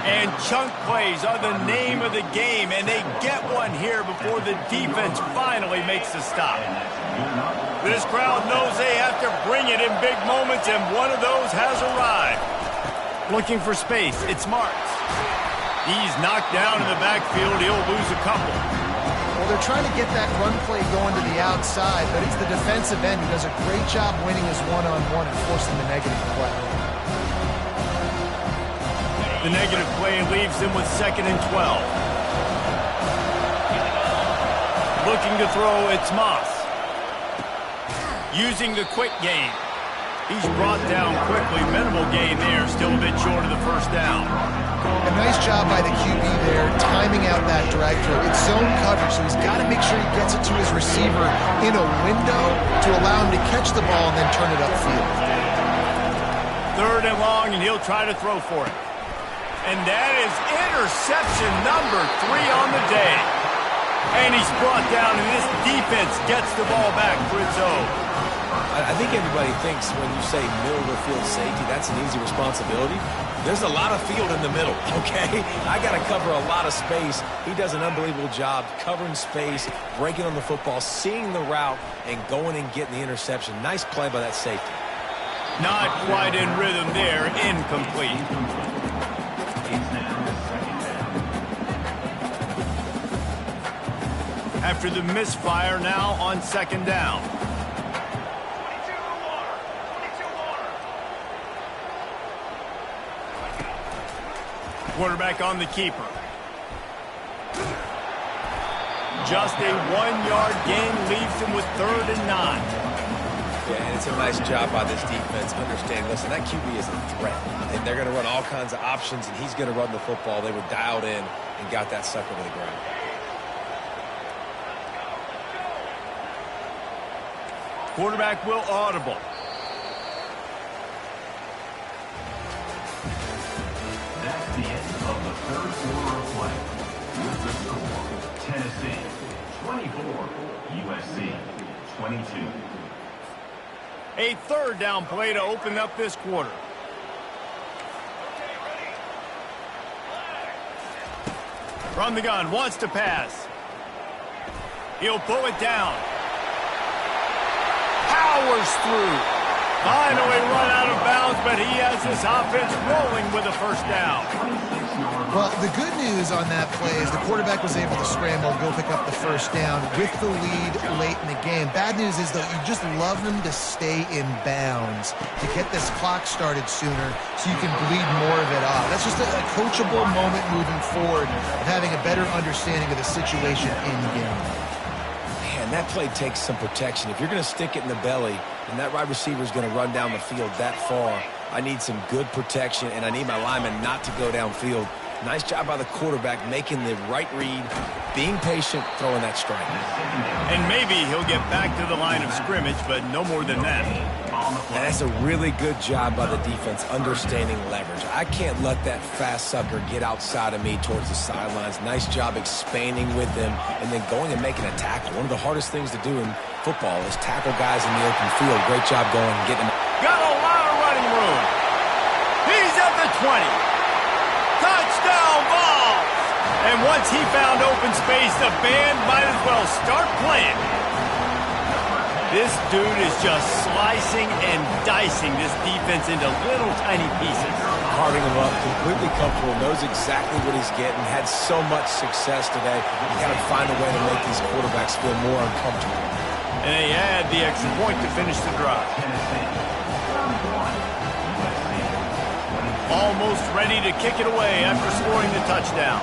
And chunk plays are the name of the game, and they get one here before the defense finally makes the stop. This crowd knows they have to bring it in big moments, and one of those has arrived. Looking for space, it's Marks. He's knocked down in the backfield. He'll lose a couple. Well, they're trying to get that run play going to the outside, but it's the defensive end who does a great job winning his one-on-one and forcing the negative play. The negative play leaves them with 2nd and 12. Looking to throw, it's Moss. Using the quick game. He's brought down quickly. Minimal gain there. Still a bit short of the first down. A nice job by the QB there, timing out that drag throw. It's zone coverage, so he's got to make sure he gets it to his receiver in a window to allow him to catch the ball and then turn it upfield. 3rd and long, and he'll try to throw for it. And that is interception number 3 on the day. And he's brought down, and this defense gets the ball back for its own. I think everybody thinks when you say middle of the field safety, that's an easy responsibility. There's a lot of field in the middle, okay? I got to cover a lot of space. He does an unbelievable job covering space, breaking on the football, seeing the route, and going and getting the interception. Nice play by that safety. Not quite in rhythm there. Incomplete. After the misfire, now on 2nd down. Quarterback on the keeper. Just a 1-yard gain leaves him with 3rd and 9. Yeah, and it's a nice job by this defense. Understand, listen, that QB is a threat. And they're going to run all kinds of options, and he's going to run the football. They were dialed in and got that sucker to the ground. Quarterback will audible. That's the end of the 3rd quarter of play. with the score, Tennessee 24, USC 22. A third down play to open up this quarter. From the gun, wants to pass. He'll pull it down. Powers through. Finally run out of bounds, but he has this offense rolling with a first down. Well, the good news on that play is the quarterback was able to scramble and go pick up the first down with the lead late in the game. Bad news is, though, you just love them to stay in bounds to get this clock started sooner so you can bleed more of it off. That's just a coachable moment moving forward of having a better understanding of the situation in game. Man, that play takes some protection. If you're going to stick it in the belly and that wide receiver is going to run down the field that far, I need some good protection, and I need my lineman not to go downfield. Nice job by the quarterback making the right read, being patient, throwing that strike. And maybe he'll get back to the line of scrimmage, but no more than that. And that's a really good job by the defense, understanding leverage. I can't let that fast sucker get outside of me towards the sidelines. Nice job expanding with him and then going and making a tackle. One of the hardest things to do in football is tackle guys in the open field. Great job going and getting them. Got a lot of running room. He's at the 20. Touchdown ball! And once he found open space, the band might as well start playing. This dude is just slicing and dicing this defense into little tiny pieces. Carving him up, completely comfortable, knows exactly what he's getting, had so much success today. You got to find a way to make these quarterbacks feel more uncomfortable. And they add the extra point to finish the drive. Almost ready to kick it away after scoring the touchdown.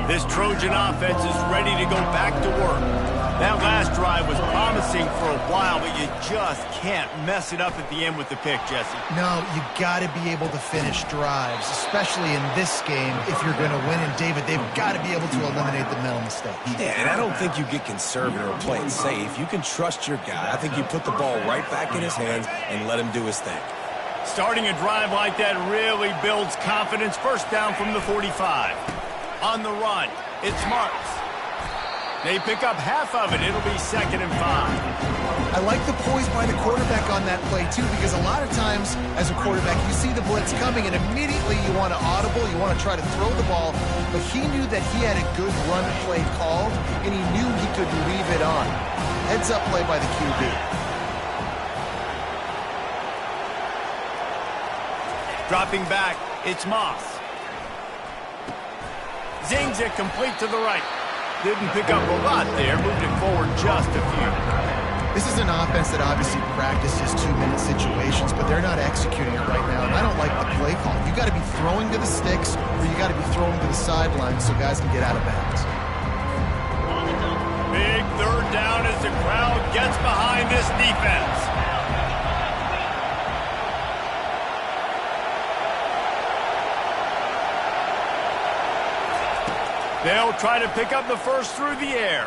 This Trojan offense is ready to go back to work. That last drive was promising for a while, but you just can't mess it up at the end with the pick, Jesse. No, you got to be able to finish drives, especially in this game if you're going to win. And, David, they've got to be able to eliminate the mental mistakes. Yeah, and I don't think you get conservative or play it safe. You can trust your guy. I think you put the ball right back in his hands and let him do his thing. Starting a drive like that really builds confidence. First down from the 45. On the run, it's Marks. They pick up half of it. It'll be 2nd and 5. I like the poise by the quarterback on that play, too, because a lot of times as a quarterback, you see the blitz coming, and immediately you want to audible, you want to try to throw the ball, but he knew that he had a good run play called, and he knew he could leave it on. Heads-up play by the QB. Dropping back, it's Moss. Zings it complete to the right. Didn't pick up a lot there, moved it forward just a few. This is an offense that obviously practices 2-minute situations, but they're not executing it right now, and I don't like the play call. You got to be throwing to the sticks, or you got to be throwing to the sidelines so guys can get out of bounds. Big third down as the crowd gets behind this defense. They'll try to pick up the first through the air.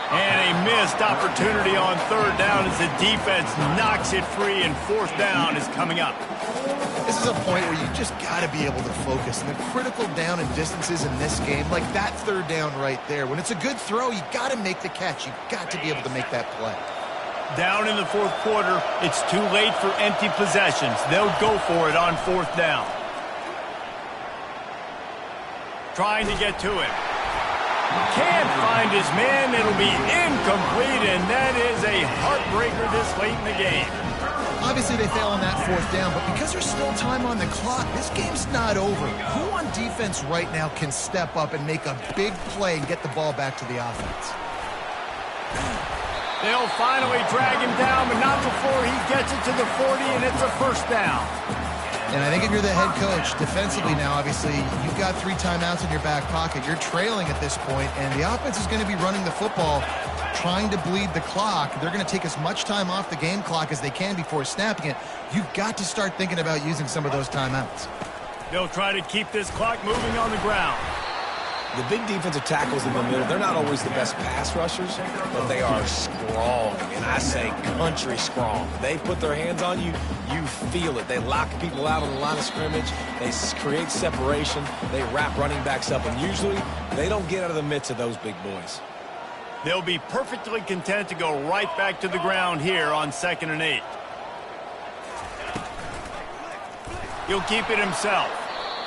And a missed opportunity on third down as the defense knocks it free, and 4th down is coming up. This is a point where you just got to be able to focus. And the critical down and distances in this game, like that third down right there, when it's a good throw, you got to make the catch. You got to be able to make that play. Down in the 4th quarter, it's too late for empty possessions. They'll go for it on 4th down. Trying to get to it. Can't find his man. It'll be incomplete, and that is a heartbreaker this late in the game. Obviously, they fail on that 4th down, but because there's still time on the clock, this game's not over. Who on defense right now can step up and make a big play and get the ball back to the offense? They'll finally drag him down, but not before he gets it to the 40, and it's a 1st down. And I think if you're the head coach, defensively now, obviously, you've got 3 timeouts in your back pocket. You're trailing at this point, and the offense is going to be running the football, trying to bleed the clock. They're going to take as much time off the game clock as they can before snapping it. You've got to start thinking about using some of those timeouts. They'll try to keep this clock moving on the ground. The big defensive tackles in the middle, they're not always the best pass rushers, but they are strong, and I say country strong. They put their hands on you, you feel it. They lock people out on the line of scrimmage. They create separation. They wrap running backs up, and usually they don't get out of the midst of those big boys. They'll be perfectly content to go right back to the ground here on 2nd and 8. He'll keep it himself.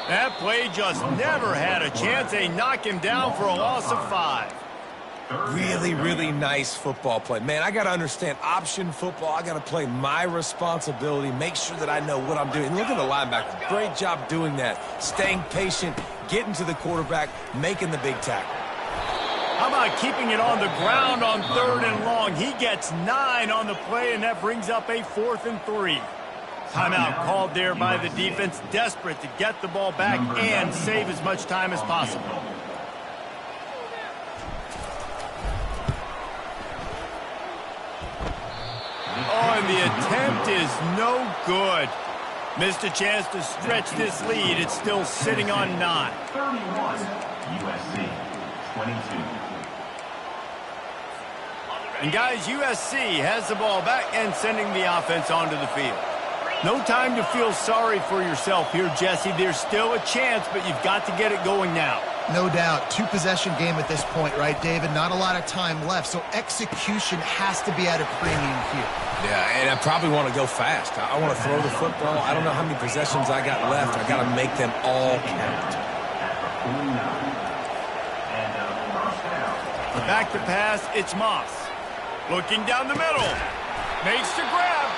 That play just never had a chance. They knock him down for a loss of 5. Really, really nice football play. Man, I got to understand option football. I got to play my responsibility, make sure that I know what I'm doing. Look at the linebacker. Great job doing that. Staying patient, getting to the quarterback, making the big tackle. How about keeping it on the ground on 3rd and long? He gets 9 on the play, and that brings up a 4th and 3. Timeout called there by the defense, desperate to get the ball back and save as much time as possible. Oh, and the attempt is no good. Missed a chance to stretch this lead. It's still sitting on 9. 31, USC, 22. And guys, USC has the ball back and sending the offense onto the field. No time to feel sorry for yourself here, Jesse. There's still a chance, but you've got to get it going now. No doubt. 2-possession game at this point, right, David? Not a lot of time left, so execution has to be at a premium here. Yeah, and I probably want to go fast. I want to throw the football. I don't know how many possessions I got left. I got to make them all count. Back to pass, it's Moss. Looking down the middle. Makes the grab.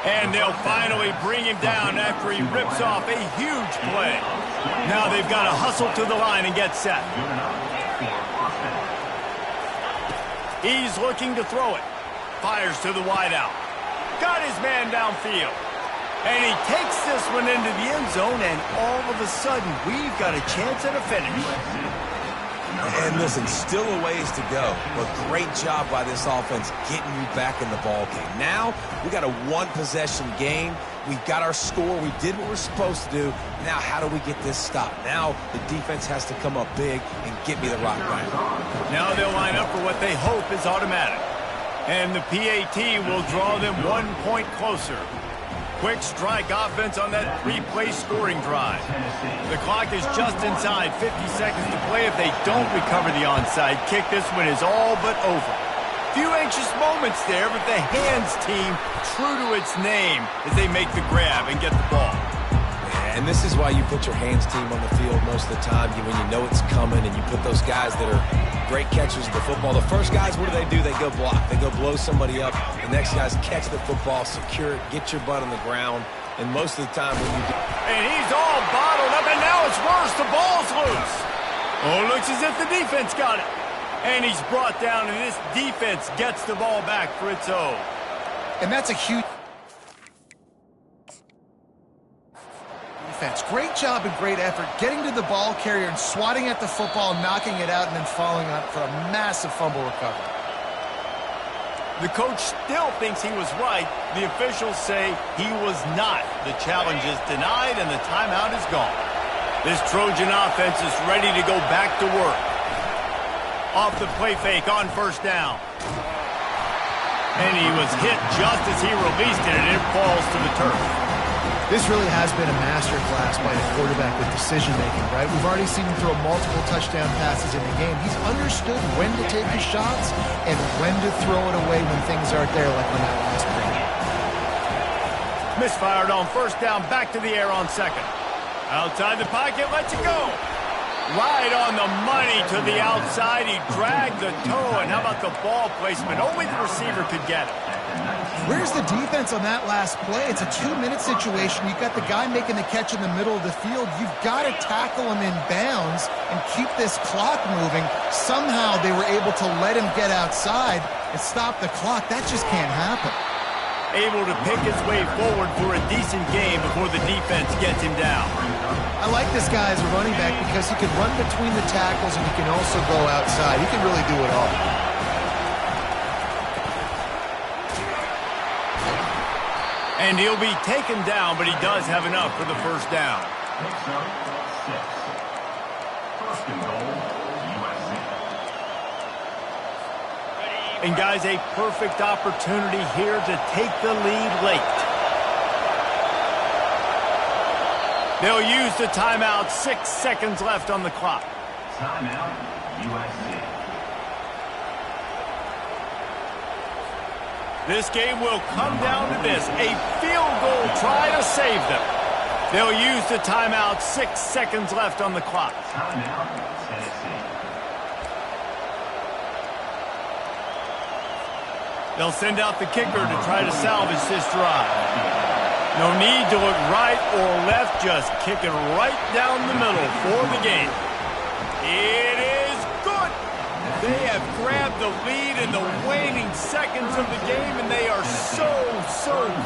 And they'll finally bring him down after he rips off a huge play. Now they've got to hustle to the line and get set. He's looking to throw it. Fires to the wideout. Got his man downfield. And he takes this one into the end zone, and all of a sudden, we've got a chance at a finish. And listen, still a ways to go, but great job by this offense getting you back in the ball game. Now, we got a 1-possession game. We've got our score. We did what we're supposed to do. Now, how do we get this stopped? Now, the defense has to come up big and get me the rock back. Now they'll line up for what they hope is automatic. And the PAT will draw them 1 point closer. Quick strike offense on that 3-play scoring drive. The clock is just inside 50 seconds to play. If they don't recover the onside kick, this one is all but over. Few anxious moments there, but the hands team true to its name as they make the grab and get the ball. And this is why you put your hands team on the field most of the time when you know it's coming, and you put those guys that are great catchers of the football. The first guys, what do? They go block. They go blow somebody up. The next guys catch the football, secure it, get your butt on the ground. And most of the time when you do... And he's all bottled up, and now it's worse. The ball's loose. Oh, looks as if the defense got it. And he's brought down, and this defense gets the ball back for its own. And that's a huge... defense. Great job and great effort getting to the ball carrier and swatting at the football, knocking it out, and then following up for a massive fumble recovery. The coach still thinks he was right. The officials say he was not. The challenge is denied, and the timeout is gone. This Trojan offense is ready to go back to work. Off the play fake on 1st down. And he was hit just as he released it, and it falls to the turf. This really has been a masterclass by the quarterback with decision-making, right? We've already seen him throw multiple touchdown passes in the game. He's understood when to take his shots and when to throw it away when things aren't there, like on that last play. Misfired on 1st down, back to the air on 2nd. Outside the pocket, lets it go. Right on the money to the outside. He dragged the toe, and how about the ball placement? Only the receiver could get it. Where's the defense on that last play? It's a 2-minute situation. You've got the guy making the catch in the middle of the field. You've got to tackle him in bounds and keep this clock moving. Somehow they were able to let him get outside and stop the clock. That just can't happen. able to pick his way forward for a decent game before the defense gets him down. I like this guy as a running back because he can run between the tackles and he can also go outside. He can really do it all. And he'll be taken down, but he does have enough for the first down. Next up, 6. First and goal, USC. And guys, a perfect opportunity here to take the lead late. They'll use the timeout. 6 seconds left on the clock. Timeout, USC. This game will come down to this. A field goal try to save them. They'll use the timeout. 6 seconds left on the clock. Timeout, Tennessee. They'll send out the kicker to try to salvage this drive. No need to look right or left, just kick it right down the middle for the game. It is good. They have grabbed the lead in the waning seconds of the game, and they are so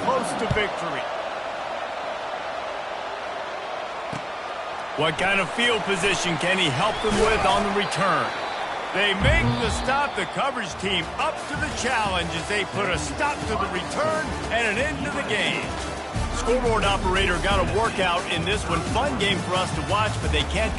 close to victory. What kind of field position can he help them with on the return? They make the stop. The coverage team up to the challenge as they put a stop to the return and an end to the game. Scoreboard operator got a workout in this one. Fun game for us to watch, but they can't